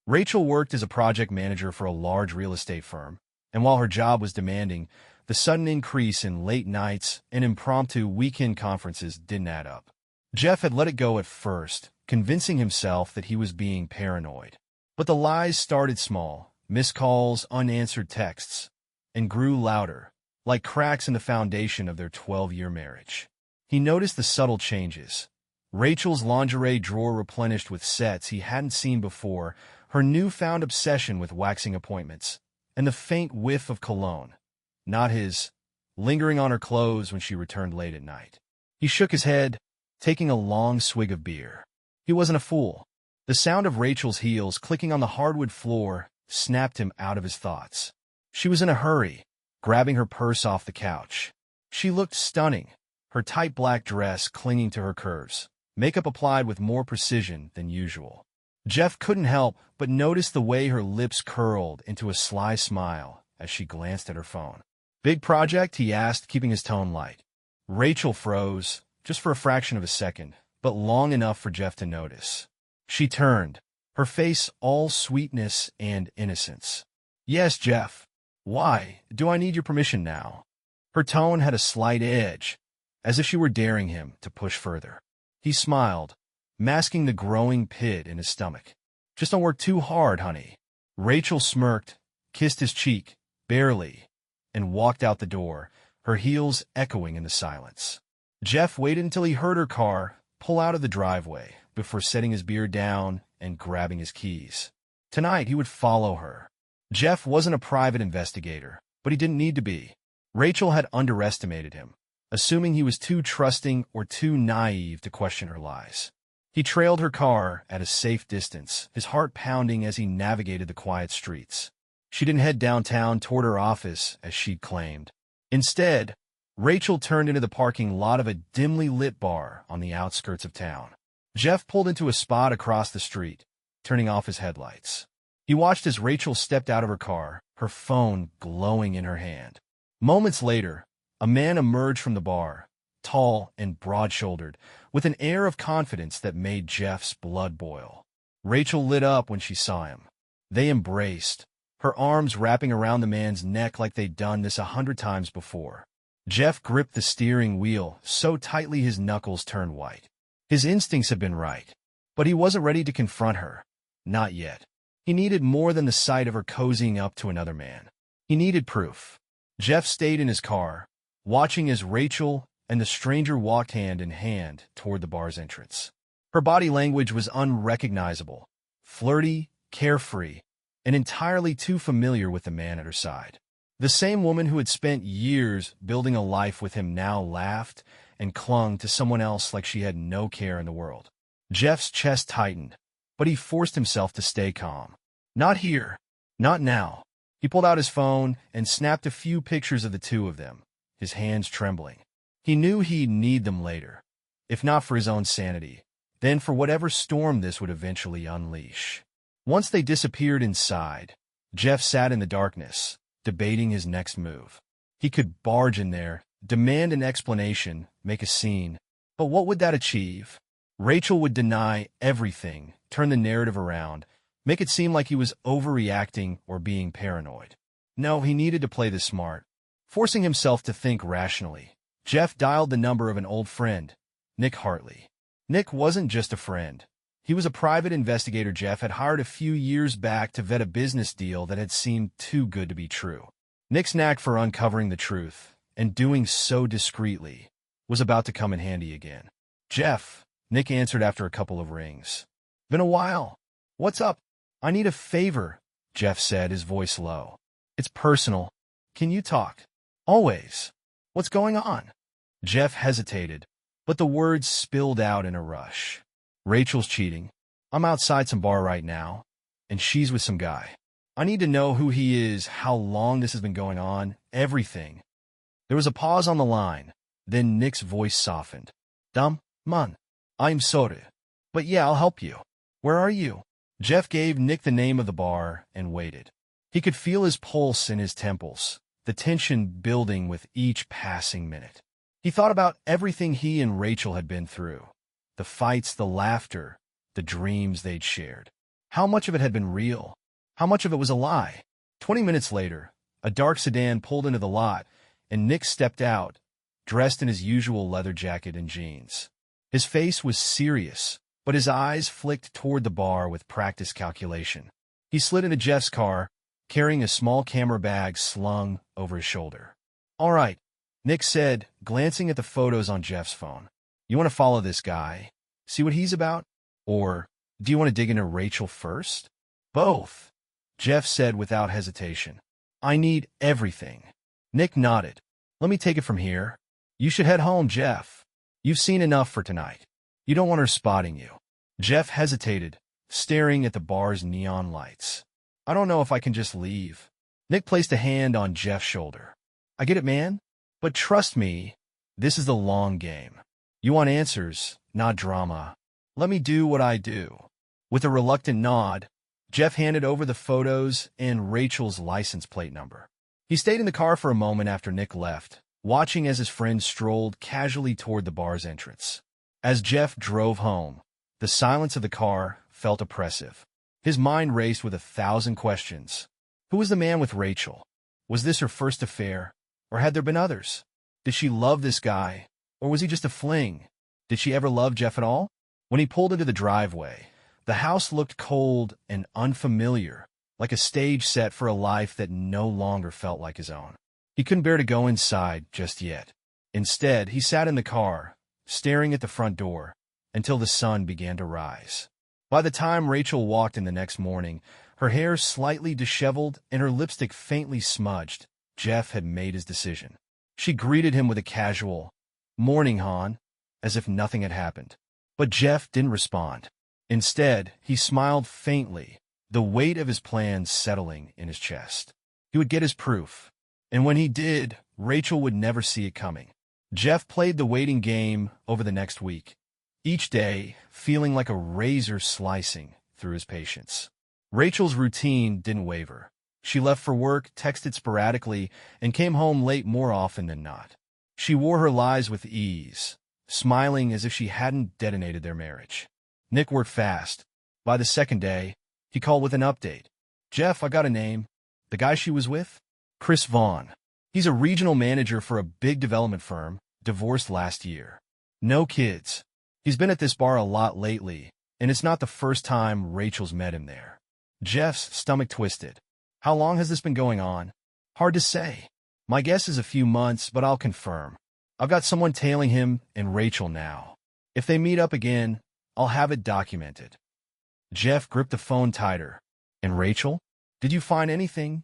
Rachel worked as a project manager for a large real estate firm, and while her job was demanding, the sudden increase in late nights and impromptu weekend conferences didn't add up. Jeff had let it go at first, convincing himself that he was being paranoid. But the lies started small, missed calls, unanswered texts, and grew louder, like cracks in the foundation of their 12-year marriage. He noticed the subtle changes. Rachel's lingerie drawer replenished with sets he hadn't seen before, her newfound obsession with waxing appointments, and the faint whiff of cologne, not his, lingering on her clothes when she returned late at night. He shook his head, taking a long swig of beer. He wasn't a fool. The sound of Rachel's heels clicking on the hardwood floor snapped him out of his thoughts. She was in a hurry, grabbing her purse off the couch. She looked stunning, her tight black dress clinging to her curves, makeup applied with more precision than usual. Jeff couldn't help but notice the way her lips curled into a sly smile as she glanced at her phone. "Big project?" he asked, keeping his tone light. Rachel froze, just for a fraction of a second, but long enough for Jeff to notice. She turned, her face all sweetness and innocence. "Yes, Jeff. Why? Do I need your permission now?" Her tone had a slight edge, as if she were daring him to push further. He smiled, masking the growing pit in his stomach. "Just don't work too hard, honey." Rachel smirked, kissed his cheek, barely, and walked out the door, her heels echoing in the silence. Jeff waited until he heard her car pull out of the driveway before setting his beer down and grabbing his keys. Tonight he would follow her. Jeff wasn't a private investigator, but he didn't need to be. Rachel had underestimated him, assuming he was too trusting or too naive to question her lies. He trailed her car at a safe distance, his heart pounding as he navigated the quiet streets. She didn't head downtown toward her office, as she'd claimed. Instead, Rachel turned into the parking lot of a dimly lit bar on the outskirts of town. Jeff pulled into a spot across the street, turning off his headlights. He watched as Rachel stepped out of her car, her phone glowing in her hand. Moments later, a man emerged from the bar, tall and broad-shouldered, with an air of confidence that made Jeff's blood boil. Rachel lit up when she saw him. They embraced, her arms wrapping around the man's neck like they'd done this 100 times before. Jeff gripped the steering wheel so tightly his knuckles turned white. His instincts had been right, but he wasn't ready to confront her. Not yet. He needed more than the sight of her cozying up to another man. He needed proof. Jeff stayed in his car, watching as Rachel and the stranger walked hand in hand toward the bar's entrance. Her body language was unrecognizable, flirty, carefree, and entirely too familiar with the man at her side. The same woman who had spent years building a life with him now laughed and clung to someone else like she had no care in the world. Jeff's chest tightened, but he forced himself to stay calm. Not here. Not now. He pulled out his phone and snapped a few pictures of the two of them, his hands trembling. He knew he'd need them later, if not for his own sanity, then for whatever storm this would eventually unleash. Once they disappeared inside, Jeff sat in the darkness, debating his next move. He could barge in there, demand an explanation, make a scene, but what would that achieve? Rachel would deny everything, turn the narrative around, make it seem like he was overreacting or being paranoid. No, he needed to play this smart. Forcing himself to think rationally, Jeff dialed the number of an old friend, Nick Hartley. Nick wasn't just a friend. He was a private investigator Jeff had hired a few years back to vet a business deal that had seemed too good to be true. Nick's knack for uncovering the truth, and doing so discreetly, was about to come in handy again. "Jeff," Nick answered after a couple of rings. "Been a while. What's up?" "I need a favor," Jeff said, his voice low. "It's personal. Can you talk?" "Always. What's going on?" Jeff hesitated, but the words spilled out in a rush. "Rachel's cheating. I'm outside some bar right now, and she's with some guy. I need to know who he is, how long this has been going on, everything." There was a pause on the line, then Nick's voice softened. Man, I'm sorry. But yeah, I'll help you. Where are you?" Jeff gave Nick the name of the bar and waited. He could feel his pulse in his temples, the tension building with each passing minute. He thought about everything he and Rachel had been through. The fights, the laughter, the dreams they'd shared. How much of it had been real? How much of it was a lie? 20 minutes later, a dark sedan pulled into the lot, and Nick stepped out, dressed in his usual leather jacket and jeans. His face was serious, but his eyes flicked toward the bar with practiced calculation. He slid into Jeff's car, carrying a small camera bag slung over his shoulder. "All right," Nick said, glancing at the photos on Jeff's phone. "You want to follow this guy? See what he's about? Or do you want to dig into Rachel first?" "Both," Jeff said without hesitation. "I need everything." Nick nodded. "Let me take it from here. You should head home, Jeff. You've seen enough for tonight. You don't want her spotting you." Jeff hesitated, staring at the bar's neon lights. "I don't know if I can just leave." Nick placed a hand on Jeff's shoulder. "I get it, man. But trust me, this is the long game. You want answers, not drama. Let me do what I do." With a reluctant nod, Jeff handed over the photos and Rachel's license plate number. He stayed in the car for a moment after Nick left, watching as his friend strolled casually toward the bar's entrance. As Jeff drove home, the silence of the car felt oppressive. His mind raced with 1,000 questions. Who was the man with Rachel? Was this her first affair? Or had there been others? Did she love this guy? Or was he just a fling? Did she ever love Jeff at all? When he pulled into the driveway, the house looked cold and unfamiliar, like a stage set for a life that no longer felt like his own. He couldn't bear to go inside just yet. Instead, he sat in the car, staring at the front door, until the sun began to rise. By the time Rachel walked in the next morning, her hair slightly disheveled and her lipstick faintly smudged, Jeff had made his decision. She greeted him with a casual, "Morning, hon," as if nothing had happened. But Jeff didn't respond. Instead, he smiled faintly, the weight of his plans settling in his chest. He would get his proof. And when he did, Rachel would never see it coming. Jeff played the waiting game over the next week, each day feeling like a razor slicing through his patience. Rachel's routine didn't waver. She left for work, texted sporadically, and came home late more often than not. She wore her lies with ease, smiling as if she hadn't detonated their marriage. Nick worked fast. By the second day, he called with an update. "Jeff, I got a name. The guy she was with? Chris Vaughn. He's a regional manager for a big development firm, divorced last year. No kids. He's been at this bar a lot lately, and it's not the first time Rachel's met him there." Jeff's stomach twisted. "How long has this been going on?" "Hard to say. My guess is a few months, but I'll confirm. I've got someone tailing him and Rachel now. If they meet up again, I'll have it documented." Jeff gripped the phone tighter. "And Rachel? Did you find anything?"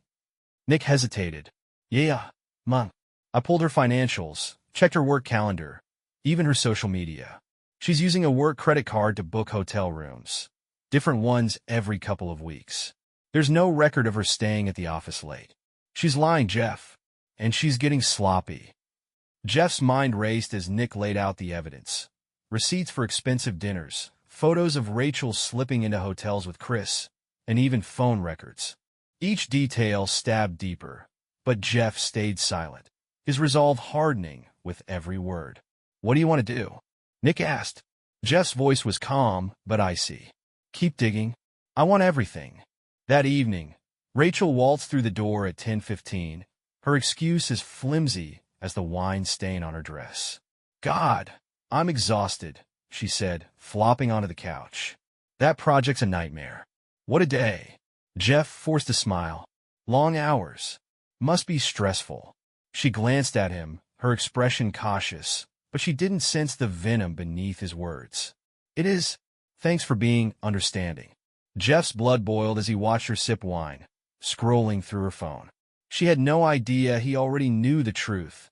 Nick hesitated. "Yeah, Mom. I pulled her financials, checked her work calendar, even her social media. She's using a work credit card to book hotel rooms. Different ones every couple of weeks. There's no record of her staying at the office late. She's lying, Jeff, and she's getting sloppy." Jeff's mind raced as Nick laid out the evidence. Receipts for expensive dinners, photos of Rachel slipping into hotels with Chris, and even phone records. Each detail stabbed deeper, but Jeff stayed silent, his resolve hardening with every word. "What do you want to do?" Nick asked. Jeff's voice was calm but icy. "Keep digging. I want everything." That evening, Rachel waltzed through the door at 10:15, her excuse as flimsy as the wine stain on her dress. "God, I'm exhausted," she said, flopping onto the couch. "That project's a nightmare." "What a day." Jeff forced a smile. "Long hours. Must be stressful." She glanced at him, her expression cautious, but she didn't sense the venom beneath his words. "It is. Thanks for being understanding." Jeff's blood boiled as he watched her sip wine, scrolling through her phone. She had no idea he already knew the truth,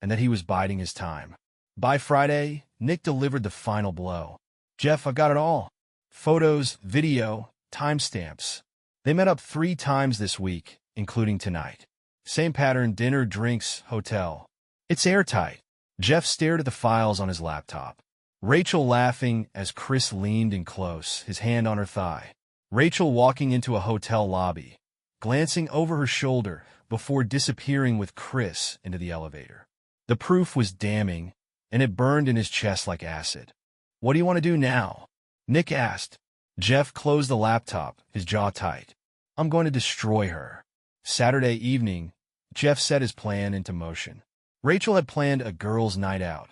and that he was biding his time. By Friday, Nick delivered the final blow. "Jeff, I've got it all. Photos, video, timestamps. They met up 3 times this week, including tonight. Same pattern, dinner, drinks, hotel. It's airtight." Jeff stared at the files on his laptop. Rachel laughing as Chris leaned in close, his hand on her thigh. Rachel walking into a hotel lobby, glancing over her shoulder before disappearing with Chris into the elevator. The proof was damning, and it burned in his chest like acid. "What do you want to do now?" Nick asked. Jeff closed the laptop, his jaw tight. I'm going to destroy her. Saturday evening, Jeff set his plan into motion. Rachel had planned a girls' night out,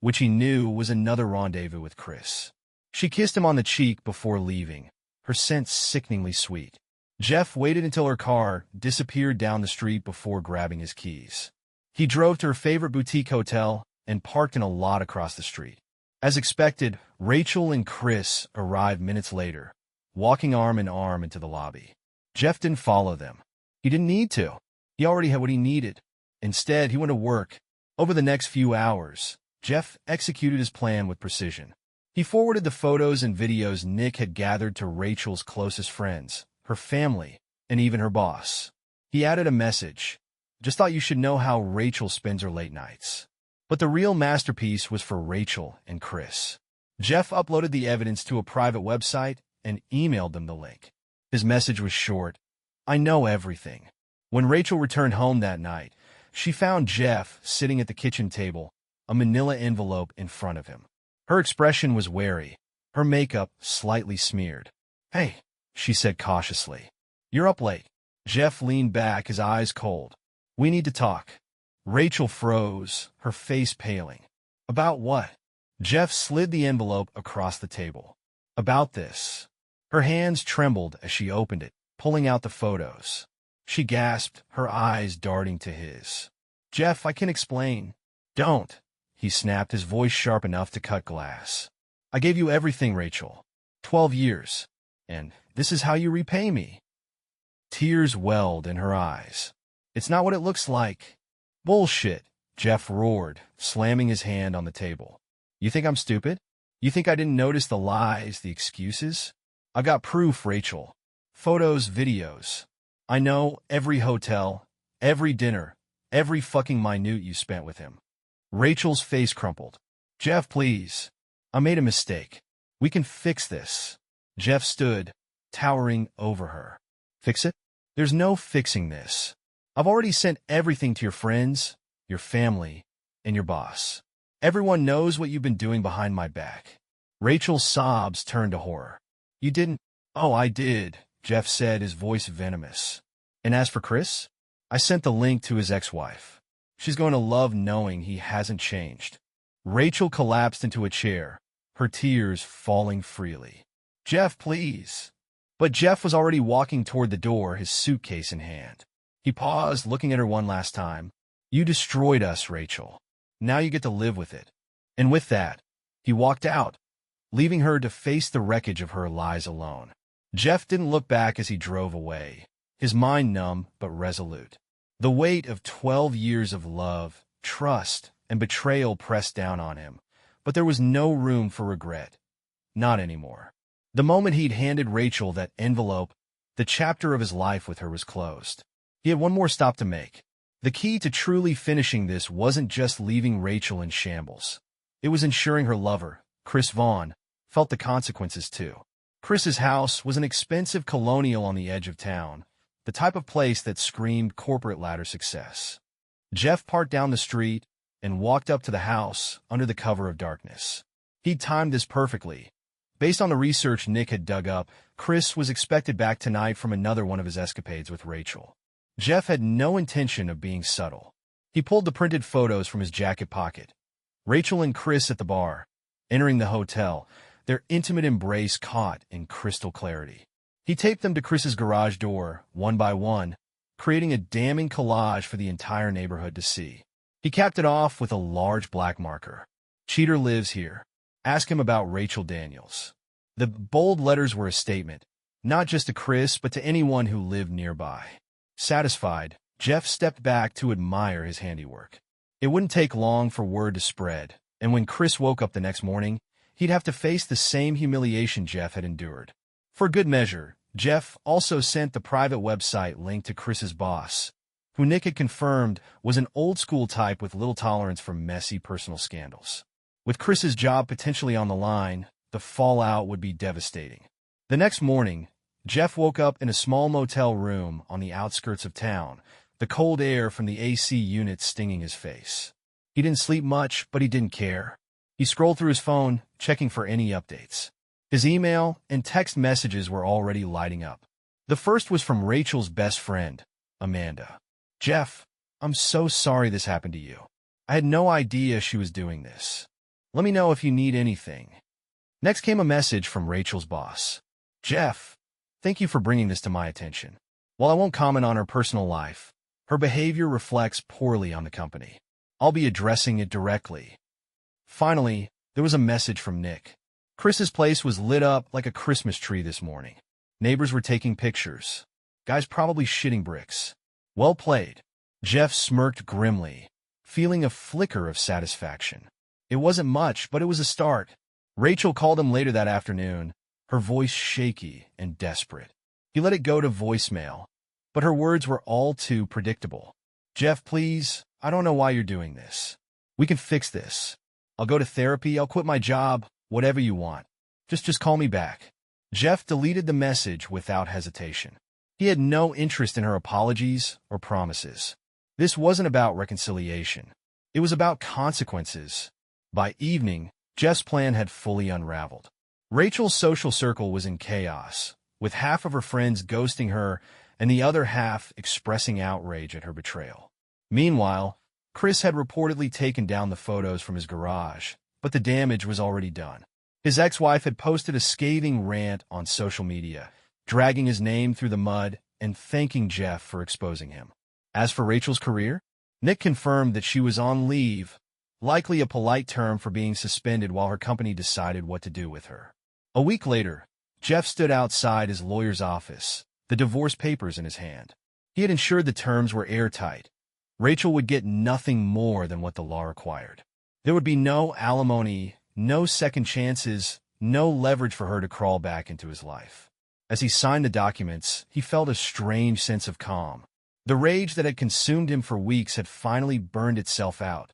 which he knew was another rendezvous with Chris. She kissed him on the cheek before leaving, her scent sickeningly sweet. Jeff waited until her car disappeared down the street before grabbing his keys. He drove to her favorite boutique hotel and parked in a lot across the street. As expected, Rachel and Chris arrived minutes later, walking arm in arm into the lobby. Jeff didn't follow them. He didn't need to. He already had what he needed. Instead, he went to work. Over the next few hours, Jeff executed his plan with precision. He forwarded the photos and videos Nick had gathered to Rachel's closest friends, her family, and even her boss. He added a message. Just thought you should know how Rachel spends her late nights. But the real masterpiece was for Rachel and Chris. Jeff uploaded the evidence to a private website and emailed them the link. His message was short. I know everything. When Rachel returned home that night, she found Jeff sitting at the kitchen table, a manila envelope in front of him. Her expression was wary, her makeup slightly smeared. Hey, she said cautiously. You're up late. Jeff leaned back, his eyes cold. We need to talk. Rachel froze, her face paling. About what? Jeff slid the envelope across the table. About this. Her hands trembled as she opened it, pulling out the photos. She gasped, her eyes darting to his. Jeff, I can explain. Don't, he snapped, his voice sharp enough to cut glass. I gave you everything, Rachel. 12 years. And this is how you repay me. Tears welled in her eyes. It's not what it looks like. Bullshit, Jeff roared, slamming his hand on the table. You think I'm stupid? You think I didn't notice the lies, the excuses? I've got proof, Rachel. Photos, videos. I know every hotel, every dinner, every fucking minute you spent with him. Rachel's face crumpled. Jeff, please. I made a mistake. We can fix this. Jeff stood, towering over her. Fix it? There's no fixing this. I've already sent everything to your friends, your family, and your boss. Everyone knows what you've been doing behind my back. Rachel's sobs turned to horror. You didn't? Oh, I did, Jeff said, his voice venomous. And as for Chris? I sent the link to his ex-wife. She's going to love knowing he hasn't changed. Rachel collapsed into a chair, her tears falling freely. Jeff, please. But Jeff was already walking toward the door, his suitcase in hand. He paused, looking at her one last time. You destroyed us, Rachel. Now you get to live with it. And with that, he walked out, leaving her to face the wreckage of her lies alone. Jeff didn't look back as he drove away, his mind numb but resolute. The weight of 12 years of love, trust, and betrayal pressed down on him, but there was no room for regret. Not anymore. The moment he'd handed Rachel that envelope, the chapter of his life with her was closed. He had one more stop to make. The key to truly finishing this wasn't just leaving Rachel in shambles. It was ensuring her lover, Chris Vaughn, felt the consequences too. Chris's house was an expensive colonial on the edge of town, the type of place that screamed corporate ladder success. Jeff parked down the street and walked up to the house under the cover of darkness. He'd timed this perfectly. Based on the research Nick had dug up, Chris was expected back tonight from another one of his escapades with Rachel. Jeff had no intention of being subtle. He pulled the printed photos from his jacket pocket. Rachel and Chris at the bar, entering the hotel, their intimate embrace caught in crystal clarity. He taped them to Chris's garage door, one by one, creating a damning collage for the entire neighborhood to see. He capped it off with a large black marker. Cheater lives here. Ask him about Rachel Daniels. The bold letters were a statement, not just to Chris, but to anyone who lived nearby. Satisfied, Jeff stepped back to admire his handiwork. It wouldn't take long for word to spread, and when Chris woke up the next morning, he'd have to face the same humiliation Jeff had endured. For good measure, Jeff also sent the private website link to Chris's boss, who Nick had confirmed was an old-school type with little tolerance for messy personal scandals. With Chris's job potentially on the line, the fallout would be devastating. The next morning, Jeff woke up in a small motel room on the outskirts of town, the cold air from the AC unit stinging his face. He didn't sleep much, but he didn't care. He scrolled through his phone, checking for any updates. His email and text messages were already lighting up. The first was from Rachel's best friend, Amanda. "Jeff, I'm so sorry this happened to you. I had no idea she was doing this. Let me know if you need anything." Next came a message from Rachel's boss. "Jeff, thank you for bringing this to my attention. While I won't comment on her personal life, her behavior reflects poorly on the company. I'll be addressing it directly." Finally, there was a message from Nick. "Chris's place was lit up like a Christmas tree this morning. Neighbors were taking pictures. Guy's probably shitting bricks. Well played." Jeff smirked grimly, feeling a flicker of satisfaction. It wasn't much, but it was a start. Rachel called him later that afternoon, her voice shaky and desperate. He let it go to voicemail, but her words were all too predictable. "Jeff, please, I don't know why you're doing this. We can fix this. I'll go to therapy, I'll quit my job, whatever you want. Just call me back." Jeff deleted the message without hesitation. He had no interest in her apologies or promises. This wasn't about reconciliation. It was about consequences. By evening, Jeff's plan had fully unraveled. Rachel's social circle was in chaos, with half of her friends ghosting her and the other half expressing outrage at her betrayal. Meanwhile, Chris had reportedly taken down the photos from his garage, but the damage was already done. His ex-wife had posted a scathing rant on social media, dragging his name through the mud and thanking Jeff for exposing him. As for Rachel's career, Nick confirmed that she was on leave, likely a polite term for being suspended while her company decided what to do with her. A week later, Jeff stood outside his lawyer's office, the divorce papers in his hand. He had ensured the terms were airtight. Rachel would get nothing more than what the law required. There would be no alimony, no second chances, no leverage for her to crawl back into his life. As he signed the documents, he felt a strange sense of calm. The rage that had consumed him for weeks had finally burned itself out,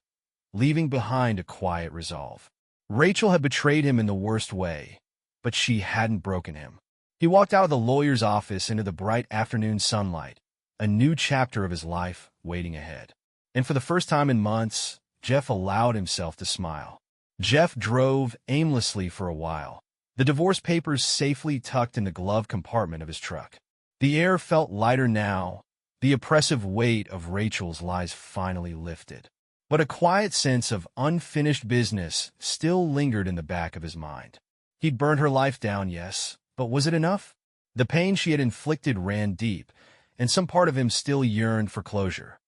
leaving behind a quiet resolve. Rachel had betrayed him in the worst way, but she hadn't broken him. He walked out of the lawyer's office into the bright afternoon sunlight, a new chapter of his life waiting ahead. And for the first time in months, Jeff allowed himself to smile. Jeff drove aimlessly for a while, the divorce papers safely tucked in the glove compartment of his truck. The air felt lighter now, the oppressive weight of Rachel's lies finally lifted. But a quiet sense of unfinished business still lingered in the back of his mind. He'd burned her life down, yes, but was it enough? The pain she had inflicted ran deep, and some part of him still yearned for closure.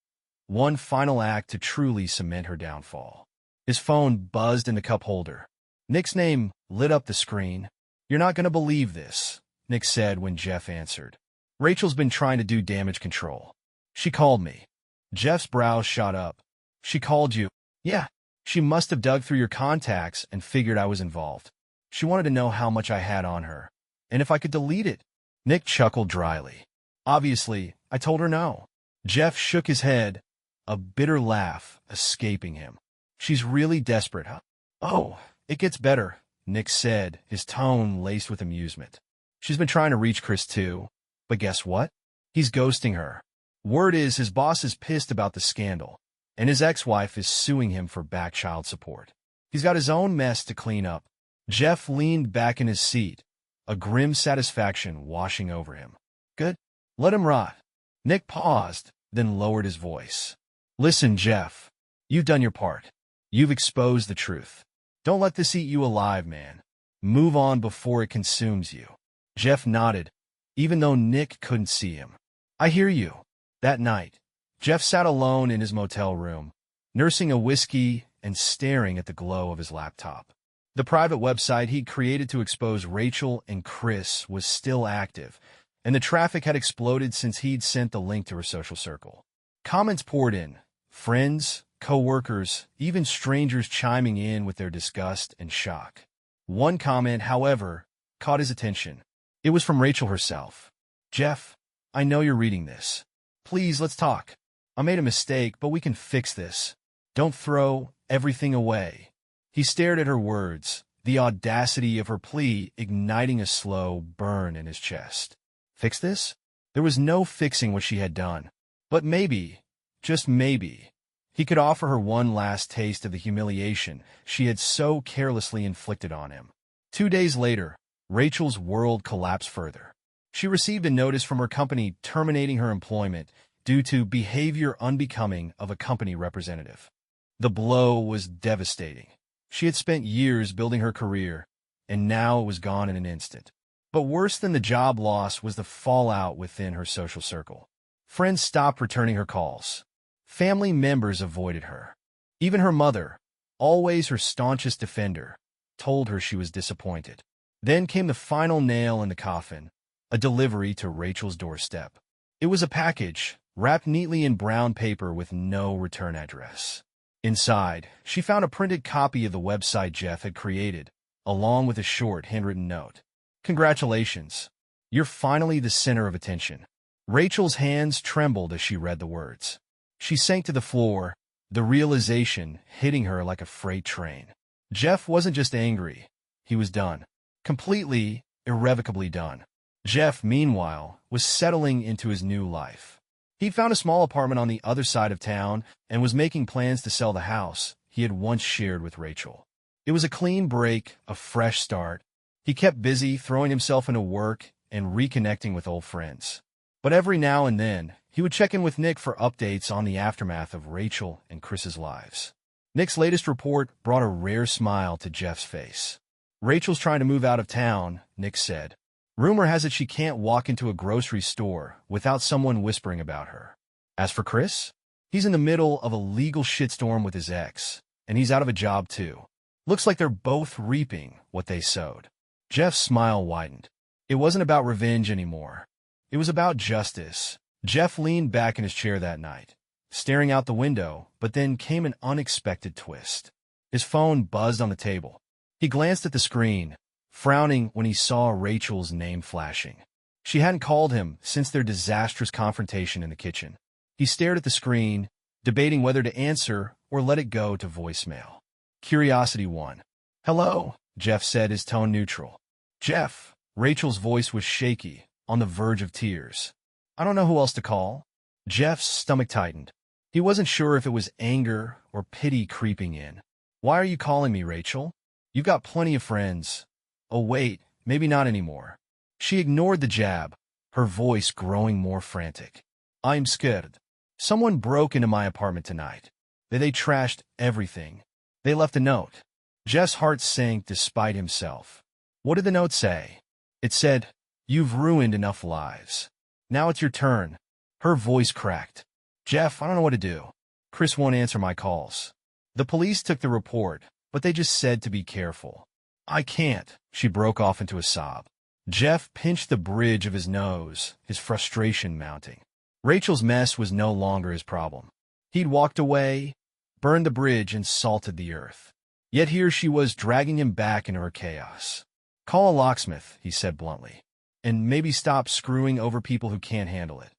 One final act to truly cement her downfall. His phone buzzed in the cup holder. Nick's name lit up the screen. "You're not going to believe this," Nick said when Jeff answered. "Rachel's been trying to do damage control. She called me." Jeff's brows shot up. "She called you?" "Yeah. She must have dug through your contacts and figured I was involved. She wanted to know how much I had on her, and if I could delete it." Nick chuckled dryly. "Obviously, I told her no." Jeff shook his head, a bitter laugh escaping him. "She's really desperate, huh?" "Oh, it gets better," Nick said, his tone laced with amusement. "She's been trying to reach Chris too, but guess what? He's ghosting her. Word is his boss is pissed about the scandal, and his ex-wife is suing him for back child support. He's got his own mess to clean up." Jeff leaned back in his seat, a grim satisfaction washing over him. "Good. Let him rot." Nick paused, then lowered his voice. "Listen, Jeff, you've done your part. You've exposed the truth. Don't let this eat you alive, man. Move on before it consumes you." Jeff nodded, even though Nick couldn't see him. "I hear you." That night, Jeff sat alone in his motel room, nursing a whiskey and staring at the glow of his laptop. The private website he'd created to expose Rachel and Chris was still active, and the traffic had exploded since he'd sent the link to her social circle. Comments poured in, friends, co-workers, even strangers chiming in with their disgust and shock. One comment, however, caught his attention. It was from Rachel herself. "Jeff, I know you're reading this. Please, let's talk. I made a mistake, but we can fix this. Don't throw everything away." He stared at her words, the audacity of her plea igniting a slow burn in his chest. Fix this? There was no fixing what she had done. But maybe, just maybe, he could offer her one last taste of the humiliation she had so carelessly inflicted on him. 2 days later, Rachel's world collapsed further. She received a notice from her company terminating her employment due to behavior unbecoming of a company representative. The blow was devastating. She had spent years building her career, and now it was gone in an instant. But worse than the job loss was the fallout within her social circle. Friends stopped returning her calls. Family members avoided her. Even her mother, always her staunchest defender, told her she was disappointed. Then came the final nail in the coffin, a delivery to Rachel's doorstep. It was a package, wrapped neatly in brown paper with no return address. Inside, she found a printed copy of the website Jeff had created, along with a short handwritten note. "Congratulations. You're finally the center of attention." Rachel's hands trembled as she read the words. She sank to the floor, the realization hitting her like a freight train. Jeff wasn't just angry. He was done. Completely, irrevocably done. Jeff, meanwhile, was settling into his new life. He'd found a small apartment on the other side of town and was making plans to sell the house he had once shared with Rachel. It was a clean break, a fresh start. He kept busy throwing himself into work and reconnecting with old friends. But every now and then, he would check in with Nick for updates on the aftermath of Rachel and Chris's lives. Nick's latest report brought a rare smile to Jeff's face. "Rachel's trying to move out of town," Nick said. "Rumor has it she can't walk into a grocery store without someone whispering about her. As for Chris, he's in the middle of a legal shitstorm with his ex, and he's out of a job too. Looks like they're both reaping what they sowed." Jeff's smile widened. It wasn't about revenge anymore. It was about justice. Jeff leaned back in his chair that night, staring out the window, but then came an unexpected twist. His phone buzzed on the table. He glanced at the screen, frowning when he saw Rachel's name flashing. She hadn't called him since their disastrous confrontation in the kitchen. He stared at the screen, debating whether to answer or let it go to voicemail. Curiosity won. "Hello," Jeff said, his tone neutral. "Jeff." Rachel's voice was shaky, on the verge of tears. "I don't know who else to call." Jeff's stomach tightened. He wasn't sure if it was anger or pity creeping in. "Why are you calling me, Rachel? You've got plenty of friends." "Oh, wait, maybe not anymore." She ignored the jab, her voice growing more frantic. "I'm scared. Someone broke into my apartment tonight. They trashed everything. They left a note." Jeff's heart sank despite himself. What did the note say? It said, "You've ruined enough lives. Now it's your turn." Her voice cracked. "Jeff, I don't know what to do. Chris won't answer my calls. The police took the report, but they just said to be careful. I can't." She broke off into a sob. Jeff pinched the bridge of his nose, his frustration mounting. Rachel's mess was no longer his problem. He'd walked away, burned the bridge, and salted the earth. Yet here she was dragging him back into her chaos. "Call a locksmith," he said bluntly, "and maybe stop screwing over people who can't handle it."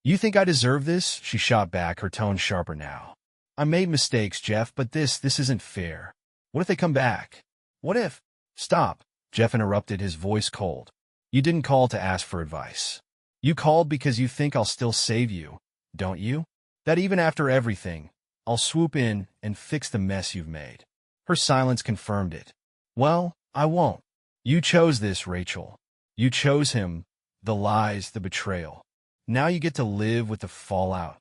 "You think I deserve this?" she shot back, her tone sharper now. "I made mistakes, Jeff, but this isn't fair. What if they come back? What if—" "Stop," Jeff interrupted, his voice cold. "You didn't call to ask for advice. You called because you think I'll still save you, don't you? That even after everything, I'll swoop in and fix the mess you've made." Her silence confirmed it. "Well, I won't. You chose this, Rachel. You chose him, the lies, the betrayal. Now you get to live with the fallout."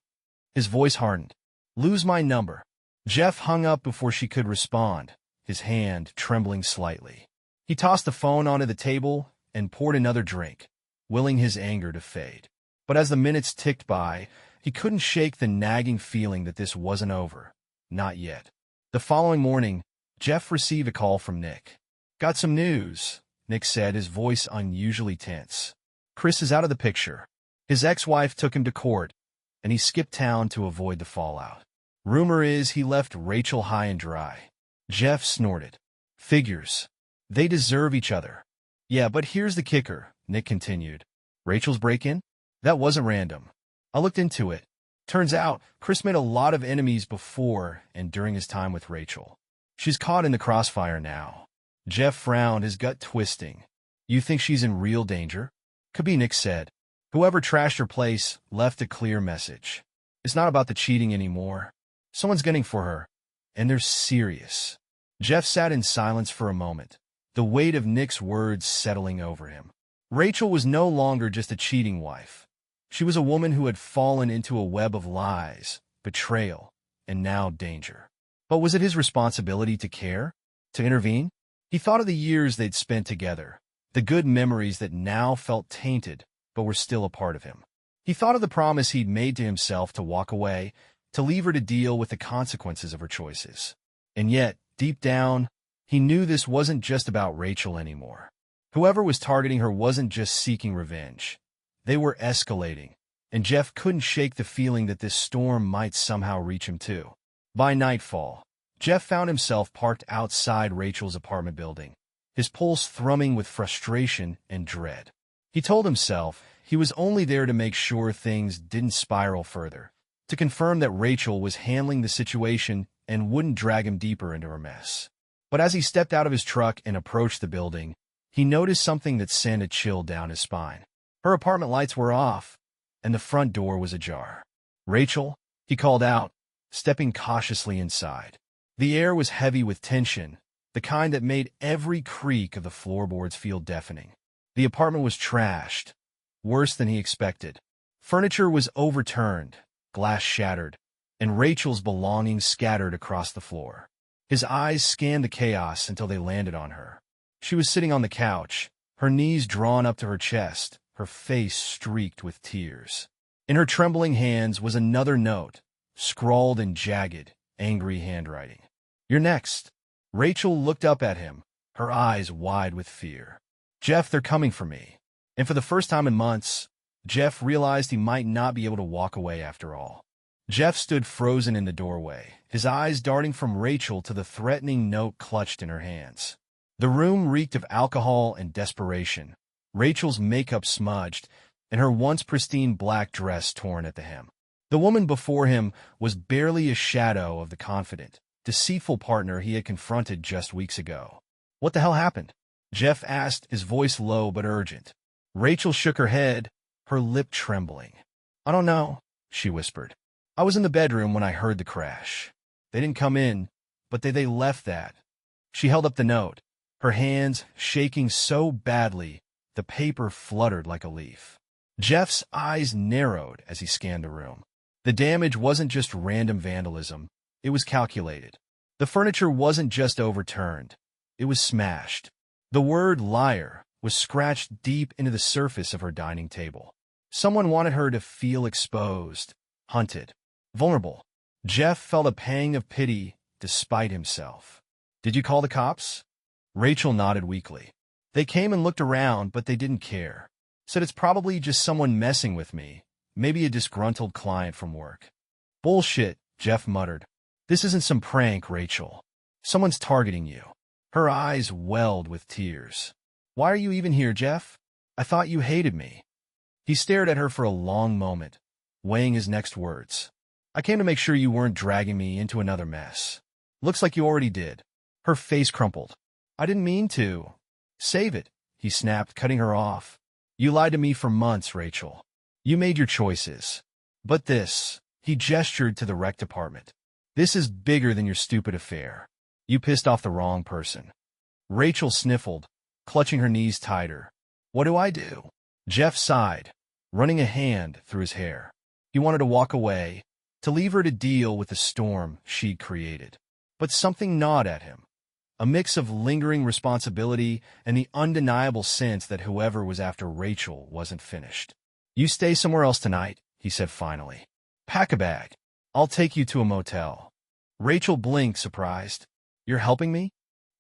His voice hardened. "Lose my number." Jeff hung up before she could respond, his hand trembling slightly. He tossed the phone onto the table and poured another drink, willing his anger to fade. But as the minutes ticked by, he couldn't shake the nagging feeling that this wasn't over. Not yet. The following morning, Jeff received a call from Nick. "Got some news," Nick said, his voice unusually tense. "Chris is out of the picture. His ex-wife took him to court, and he skipped town to avoid the fallout. Rumor is he left Rachel high and dry." Jeff snorted. "Figures. They deserve each other." "Yeah, but here's the kicker," Nick continued. "Rachel's break-in? That wasn't random. I looked into it. Turns out, Chris made a lot of enemies before and during his time with Rachel. She's caught in the crossfire now." Jeff frowned, his gut twisting. "You think she's in real danger?" "Could be," Nick said. "Whoever trashed her place left a clear message. It's not about the cheating anymore. Someone's gunning for her, and they're serious." Jeff sat in silence for a moment, the weight of Nick's words settling over him. Rachel was no longer just a cheating wife. She was a woman who had fallen into a web of lies, betrayal, and now danger. But was it his responsibility to care? To intervene? He thought of the years they'd spent together, the good memories that now felt tainted but were still a part of him. He thought of the promise he'd made to himself to walk away, to leave her to deal with the consequences of her choices. And yet, deep down, he knew this wasn't just about Rachel anymore. Whoever was targeting her wasn't just seeking revenge. They were escalating, and Jeff couldn't shake the feeling that this storm might somehow reach him too. By nightfall, Jeff found himself parked outside Rachel's apartment building, his pulse thrumming with frustration and dread. He told himself he was only there to make sure things didn't spiral further, to confirm that Rachel was handling the situation and wouldn't drag him deeper into her mess. But as he stepped out of his truck and approached the building, he noticed something that sent a chill down his spine. Her apartment lights were off, and the front door was ajar. "Rachel," he called out, stepping cautiously inside. The air was heavy with tension, the kind that made every creak of the floorboards feel deafening. The apartment was trashed, worse than he expected. Furniture was overturned, glass shattered, and Rachel's belongings scattered across the floor. His eyes scanned the chaos until they landed on her. She was sitting on the couch, her knees drawn up to her chest, her face streaked with tears. In her trembling hands was another note, scrawled in jagged, angry handwriting. "You're next." Rachel looked up at him, her eyes wide with fear. "Jeff, they're coming for me." And for the first time in months, Jeff realized he might not be able to walk away after all. Jeff stood frozen in the doorway, his eyes darting from Rachel to the threatening note clutched in her hands. The room reeked of alcohol and desperation, Rachel's makeup smudged, and her once pristine black dress torn at the hem. The woman before him was barely a shadow of the confident, deceitful partner he had confronted just weeks ago. "What the hell happened?" Jeff asked, his voice low but urgent. Rachel shook her head, her lip trembling. "I don't know," she whispered. "I was in the bedroom when I heard the crash. They didn't come in, but they left that." She held up the note, her hands shaking so badly the paper fluttered like a leaf. Jeff's eyes narrowed as he scanned the room. The damage wasn't just random vandalism, it was calculated. The furniture wasn't just overturned, it was smashed. The word liar was scratched deep into the surface of her dining table. Someone wanted her to feel exposed, hunted, vulnerable. Jeff felt a pang of pity despite himself. "Did you call the cops?" Rachel nodded weakly. "They came and looked around, but they didn't care. Said it's probably just someone messing with me, maybe a disgruntled client from work." "Bullshit," Jeff muttered. "This isn't some prank, Rachel. Someone's targeting you." Her eyes welled with tears. "Why are you even here, Jeff? I thought you hated me." He stared at her for a long moment, weighing his next words. "I came to make sure you weren't dragging me into another mess. Looks like you already did." Her face crumpled. "I didn't mean to." "Save it," he snapped, cutting her off. "You lied to me for months, Rachel. You made your choices. But this," he gestured to the wrecked apartment, "this is bigger than your stupid affair. You pissed off the wrong person." Rachel sniffled, clutching her knees tighter. "What do I do?" Jeff sighed, running a hand through his hair. He wanted to walk away, to leave her to deal with the storm she'd created. But something gnawed at him, a mix of lingering responsibility and the undeniable sense that whoever was after Rachel wasn't finished. "You stay somewhere else tonight," he said finally. "Pack a bag. I'll take you to a motel." Rachel blinked, surprised. "You're helping me?"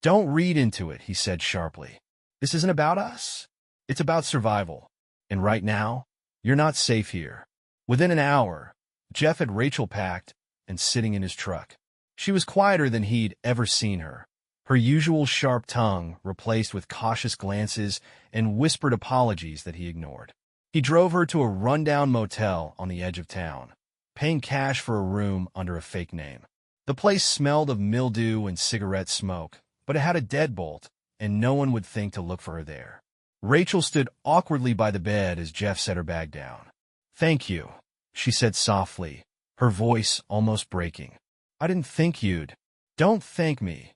"Don't read into it," he said sharply. "This isn't about us. It's about survival. And right now, you're not safe here." Within an hour, Jeff had Rachel packed and sitting in his truck. She was quieter than he'd ever seen her, her usual sharp tongue replaced with cautious glances and whispered apologies that he ignored. He drove her to a rundown motel on the edge of town, paying cash for a room under a fake name. The place smelled of mildew and cigarette smoke, but it had a deadbolt, and no one would think to look for her there. Rachel stood awkwardly by the bed as Jeff set her bag down. "Thank you," she said softly, her voice almost breaking. "I didn't think you'd—" "Don't thank me,"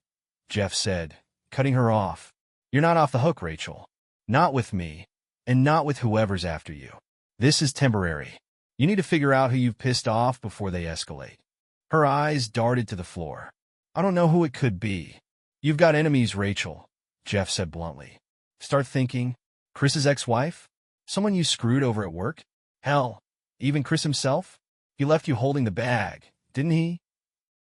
Jeff said, cutting her off. You're not off the hook, Rachel. Not with me, and not with whoever's after you. This is temporary. You need to figure out who you've pissed off before they escalate. Her eyes darted to the floor. I don't know who it could be. You've got enemies, Rachel, Jeff said bluntly. Start thinking. Chris's ex-wife? Someone you screwed over at work? Hell, even Chris himself? He left you holding the bag, didn't he?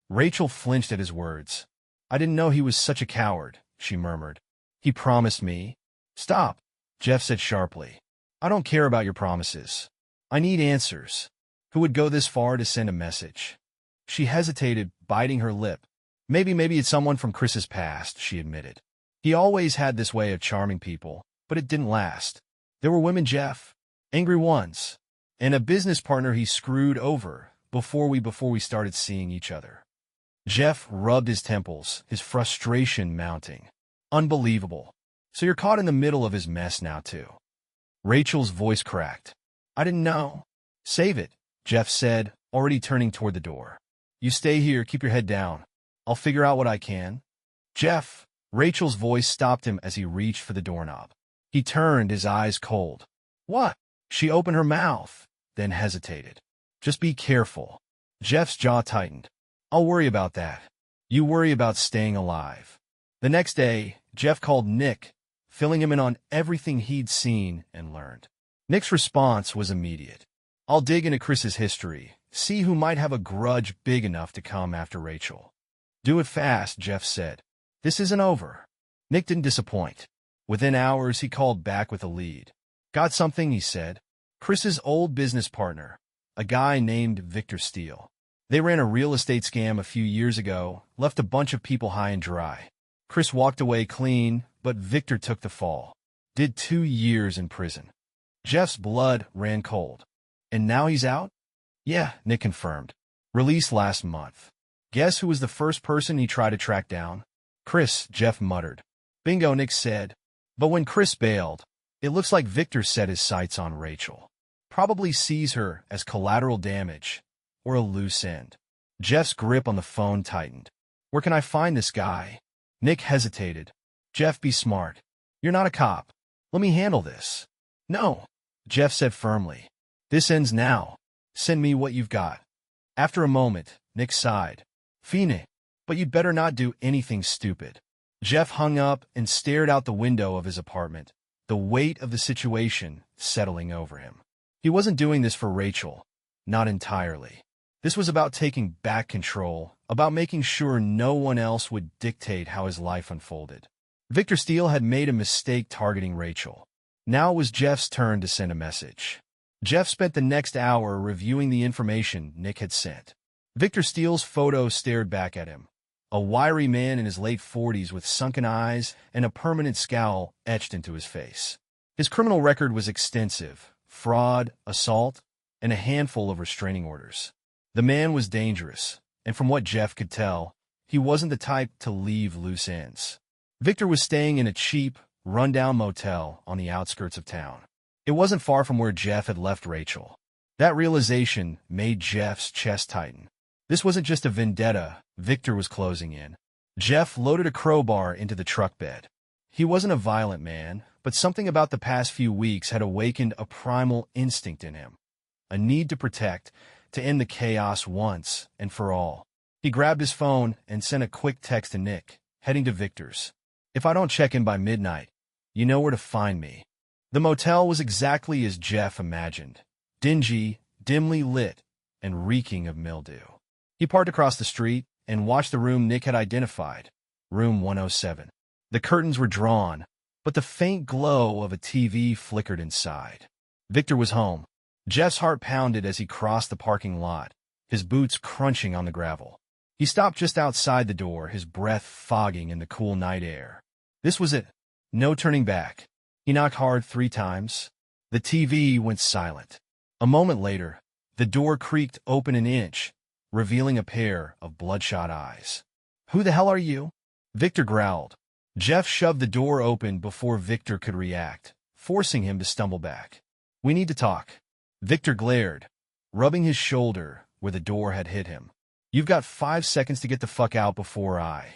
Rachel flinched at his words. I didn't know he was such a coward, she murmured. He promised me. Stop, Jeff said sharply. I don't care about your promises. I need answers. Who would go this far to send a message? She hesitated, biting her lip. Maybe it's someone from Chris's past, she admitted. He always had this way of charming people, but it didn't last. There were women, Jeff, angry ones, and a business partner he screwed over before we started seeing each other. Jeff rubbed his temples, his frustration mounting. Unbelievable. So you're caught in the middle of his mess now, too. Rachel's voice cracked. I didn't know. Save it, Jeff said, already turning toward the door. You stay here, keep your head down. I'll figure out what I can. Jeff, Rachel's voice stopped him as he reached for the doorknob. He turned, his eyes cold. What? She opened her mouth, then hesitated. Just be careful. Jeff's jaw tightened. I'll worry about that. You worry about staying alive. The next day, Jeff called Nick, filling him in on everything he'd seen and learned. Nick's response was immediate. I'll dig into Chris's history, see who might have a grudge big enough to come after Rachel. Do it fast, Jeff said. This isn't over. Nick didn't disappoint. Within hours, he called back with a lead. Got something, he said. Chris's old business partner, a guy named Victor Steele. They ran a real estate scam a few years ago, left a bunch of people high and dry. Chris walked away clean, but Victor took the fall. Did 2 years in prison. Jeff's blood ran cold. And now he's out? Yeah, Nick confirmed. Released last month. Guess who was the first person he tried to track down? Chris, Jeff muttered. Bingo, Nick said. But when Chris bailed, it looks like Victor set his sights on Rachel. Probably sees her as collateral damage or a loose end. Jeff's grip on the phone tightened. Where can I find this guy? Nick hesitated. Jeff, be smart. You're not a cop. Let me handle this. No, Jeff said firmly. This ends now. Send me what you've got. After a moment, Nick sighed. Phoenix, but you'd better not do anything stupid. Jeff hung up and stared out the window of his apartment, the weight of the situation settling over him. He wasn't doing this for Rachel. Not entirely. This was about taking back control, about making sure no one else would dictate how his life unfolded. Victor Steele had made a mistake targeting Rachel. Now it was Jeff's turn to send a message. Jeff spent the next hour reviewing the information Nick had sent. Victor Steele's photo stared back at him. A wiry man in his late 40s with sunken eyes and a permanent scowl etched into his face. His criminal record was extensive: fraud, assault, and a handful of restraining orders. The man was dangerous, and from what Jeff could tell, he wasn't the type to leave loose ends. Victor was staying in a cheap, run-down motel on the outskirts of town. It wasn't far from where Jeff had left Rachel. That realization made Jeff's chest tighten. This wasn't just a vendetta Victor was closing in. Jeff loaded a crowbar into the truck bed. He wasn't a violent man, but something about the past few weeks had awakened a primal instinct in him. A need to protect, to end the chaos once and for all. He grabbed his phone and sent a quick text to Nick, heading to Victor's. If I don't check in by midnight, you know where to find me. The motel was exactly as Jeff imagined. Dingy, dimly lit, and reeking of mildew. He parked across the street and watched the room Nick had identified, room 107. The curtains were drawn, but the faint glow of a TV flickered inside. Victor was home. Jeff's heart pounded as he crossed the parking lot, his boots crunching on the gravel. He stopped just outside the door, his breath fogging in the cool night air. This was it. No turning back. He knocked hard 3 times. The TV went silent. A moment later, the door creaked open an inch, revealing a pair of bloodshot eyes. Who the hell are you? Victor growled. Jeff shoved the door open before Victor could react, forcing him to stumble back. We need to talk. Victor glared, rubbing his shoulder where the door had hit him. You've got 5 seconds to get the fuck out before I...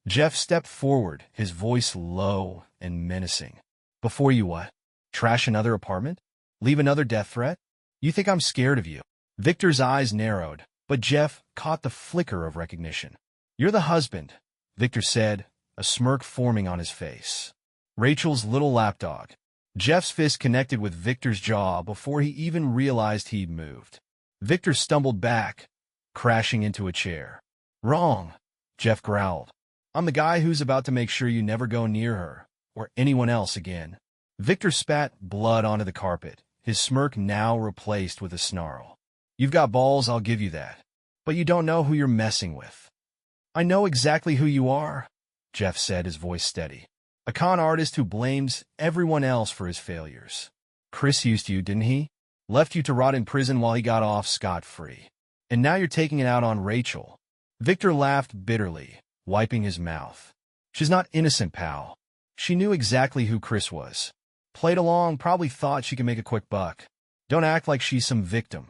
Jeff stepped forward, his voice low and menacing. Before you what? Trash another apartment? Leave another death threat? You think I'm scared of you? Victor's eyes narrowed, but Jeff caught the flicker of recognition. You're the husband, Victor said, a smirk forming on his face. Rachel's little lapdog. Jeff's fist connected with Victor's jaw before he even realized he'd moved. Victor stumbled back, crashing into a chair. Wrong, Jeff growled. I'm the guy who's about to make sure you never go near her, or anyone else again. Victor spat blood onto the carpet, his smirk now replaced with a snarl. You've got balls, I'll give you that. But you don't know who you're messing with. I know exactly who you are, Jeff said, his voice steady. A con artist who blames everyone else for his failures. Chris used you, didn't he? Left you to rot in prison while he got off scot-free. And now you're taking it out on Rachel. Victor laughed bitterly, wiping his mouth. She's not innocent, pal. She knew exactly who Chris was. Played along, probably thought she could make a quick buck. Don't act like she's some victim.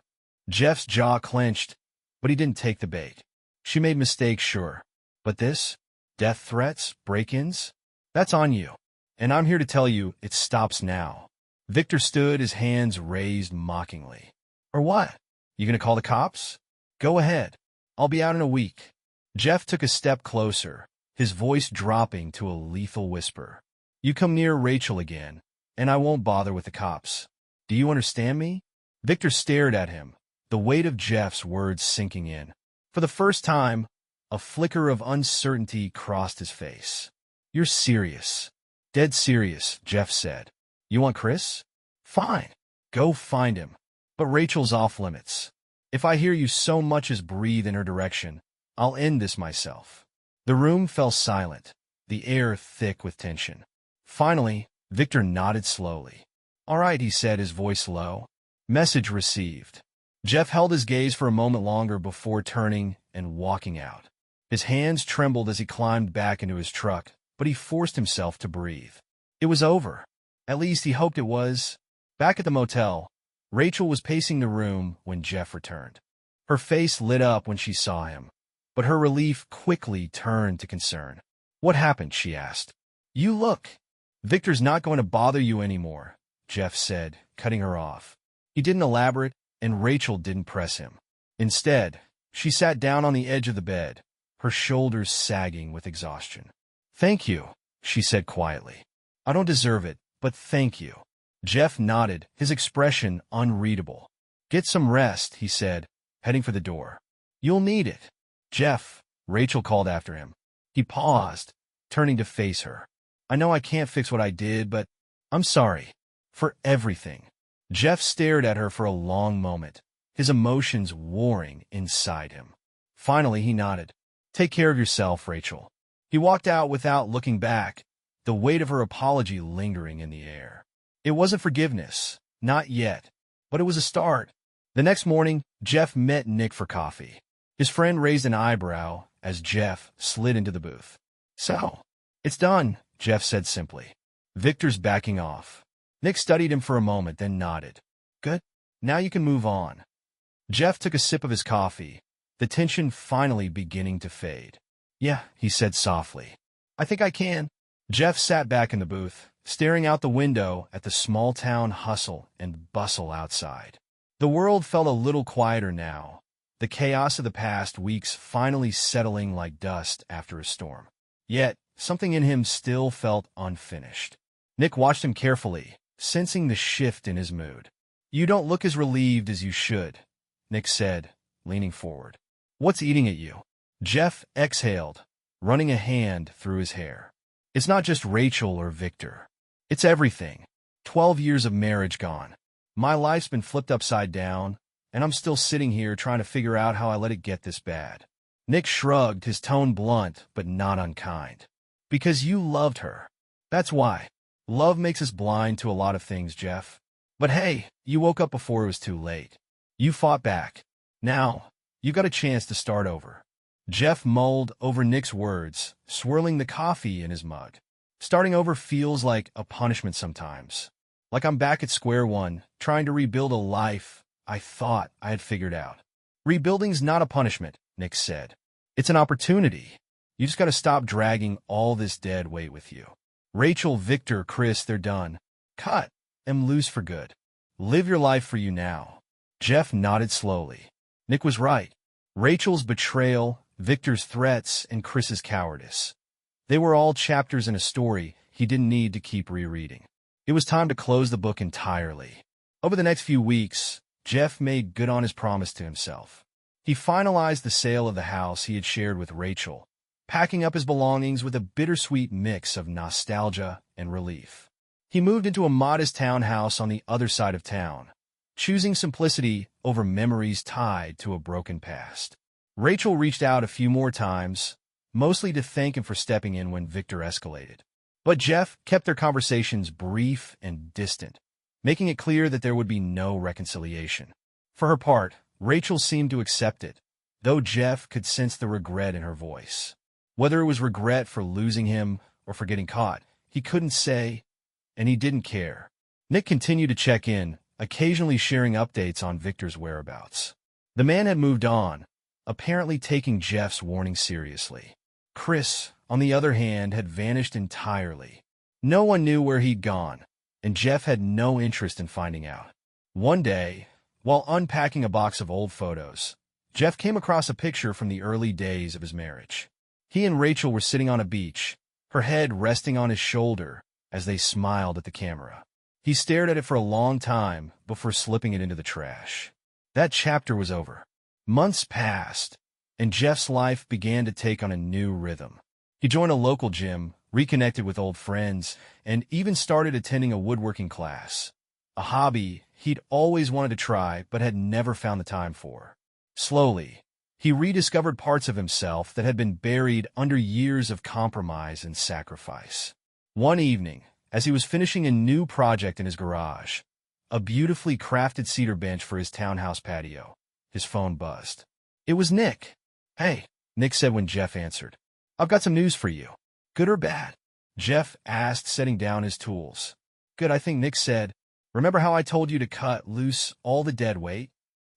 Jeff's jaw clenched, but he didn't take the bait. She made mistakes, sure. But this? Death threats? Break-ins? That's on you. And I'm here to tell you it stops now. Victor stood, his hands raised mockingly. Or what? You gonna call the cops? Go ahead. I'll be out in a week. Jeff took a step closer, his voice dropping to a lethal whisper. You come near Rachel again, and I won't bother with the cops. Do you understand me? Victor stared at him, the weight of Jeff's words sinking in. For the first time, a flicker of uncertainty crossed his face. You're serious. Dead serious, Jeff said. You want Chris? Fine. Go find him. But Rachel's off limits. If I hear you so much as breathe in her direction, I'll end this myself. The room fell silent, the air thick with tension. Finally, Victor nodded slowly. All right, he said, his voice low. Message received. Jeff held his gaze for a moment longer before turning and walking out. His hands trembled as he climbed back into his truck, but he forced himself to breathe. It was over. At least he hoped it was. Back at the motel, Rachel was pacing the room when Jeff returned. Her face lit up when she saw him, but her relief quickly turned to concern. What happened? She asked. You look. Victor's not going to bother you anymore, Jeff said, cutting her off. He didn't elaborate, and Rachel didn't press him. Instead, she sat down on the edge of the bed, her shoulders sagging with exhaustion. Thank you, she said quietly. I don't deserve it, but thank you. Jeff nodded, his expression unreadable. Get some rest, he said, heading for the door. You'll need it. Jeff, Rachel called after him. He paused, turning to face her. I know I can't fix what I did, but I'm sorry. For everything. Jeff stared at her for a long moment, his emotions warring inside him. Finally, he nodded. Take care of yourself, Rachel. He walked out without looking back, the weight of her apology lingering in the air. It wasn't forgiveness, not yet, but it was a start. The next morning, Jeff met Nick for coffee. His friend raised an eyebrow as Jeff slid into the booth. So, it's done, Jeff said simply. Victor's backing off. Nick studied him for a moment, then nodded. Good. Now you can move on. Jeff took a sip of his coffee, the tension finally beginning to fade. Yeah, he said softly. I think I can. Jeff sat back in the booth, staring out the window at the small-town hustle and bustle outside. The world felt a little quieter now, the chaos of the past weeks finally settling like dust after a storm. Yet, something in him still felt unfinished. Nick watched him carefully, sensing the shift in his mood. You don't look as relieved as you should, Nick said, leaning forward. What's eating at you? Jeff exhaled, running a hand through his hair. It's not just Rachel or Victor. It's everything. 12 years of marriage gone. My life's been flipped upside down, and I'm still sitting here trying to figure out how I let it get this bad. Nick shrugged, his tone blunt but not unkind. Because you loved her. That's why. Love makes us blind to a lot of things, Jeff. But hey, you woke up before it was too late. You fought back. Now, you got a chance to start over. Jeff mulled over Nick's words, swirling the coffee in his mug. Starting over feels like a punishment sometimes. Like I'm back at square one, trying to rebuild a life I thought I had figured out. Rebuilding's not a punishment, Nick said. It's an opportunity. You just gotta stop dragging all this dead weight with you. Rachel, Victor, Chris, they're done. Cut. Am loose for good. Live your life for you now. Jeff nodded slowly. Nick was right. Rachel's betrayal, Victor's threats, and Chris's cowardice. They were all chapters in a story he didn't need to keep rereading. It was time to close the book entirely. Over the next few weeks, Jeff made good on his promise to himself. He finalized the sale of the house he had shared with Rachel, packing up his belongings with a bittersweet mix of nostalgia and relief. He moved into a modest townhouse on the other side of town, choosing simplicity over memories tied to a broken past. Rachel reached out a few more times, mostly to thank him for stepping in when Victor escalated. But Jeff kept their conversations brief and distant, making it clear that there would be no reconciliation. For her part, Rachel seemed to accept it, though Jeff could sense the regret in her voice. Whether it was regret for losing him or for getting caught, he couldn't say, and he didn't care. Nick continued to check in, occasionally sharing updates on Victor's whereabouts. The man had moved on, apparently taking Jeff's warning seriously. Chris, on the other hand, had vanished entirely. No one knew where he'd gone, and Jeff had no interest in finding out. One day, while unpacking a box of old photos, Jeff came across a picture from the early days of his marriage. He and Rachel were sitting on a beach, her head resting on his shoulder as they smiled at the camera. He stared at it for a long time before slipping it into the trash. That chapter was over. Months passed, and Jeff's life began to take on a new rhythm. He joined a local gym, reconnected with old friends, and even started attending a woodworking class, a hobby he'd always wanted to try but had never found the time for. Slowly, he rediscovered parts of himself that had been buried under years of compromise and sacrifice. One evening, as he was finishing a new project in his garage, a beautifully crafted cedar bench for his townhouse patio, his phone buzzed. It was Nick. "Hey," Nick said when Jeff answered. "I've got some news for you." "Good or bad?" Jeff asked, setting down his tools. "Good," I think Nick said. "Remember how I told you to cut loose all the dead weight?"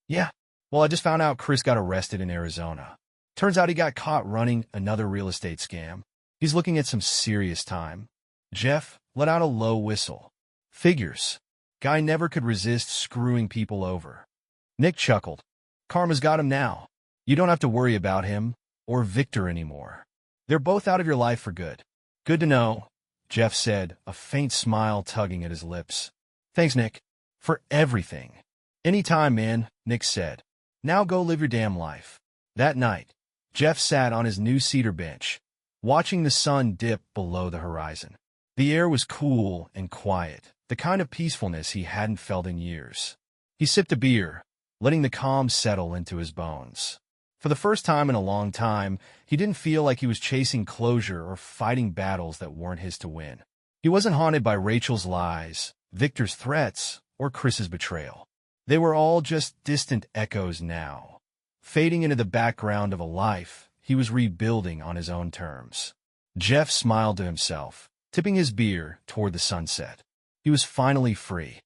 "Yeah. Well, I just found out Chris got arrested in Arizona. Turns out he got caught running another real estate scam. He's looking at some serious time." Jeff let out a low whistle. "Figures. Guy never could resist screwing people over." Nick chuckled. "Karma's got him now. You don't have to worry about him or Victor anymore. They're both out of your life for good." "Good to know," Jeff said, a faint smile tugging at his lips. "Thanks, Nick, for everything." "Anytime, man," Nick said. "Now go live your damn life." That night, Jeff sat on his new cedar bench, watching the sun dip below the horizon. The air was cool and quiet, the kind of peacefulness he hadn't felt in years. He sipped a beer, letting the calm settle into his bones. For the first time in a long time, he didn't feel like he was chasing closure or fighting battles that weren't his to win. He wasn't haunted by Rachel's lies, Victor's threats, or Chris's betrayal. They were all just distant echoes now, fading into the background of a life he was rebuilding on his own terms. Jeff smiled to himself, tipping his beer toward the sunset. He was finally free.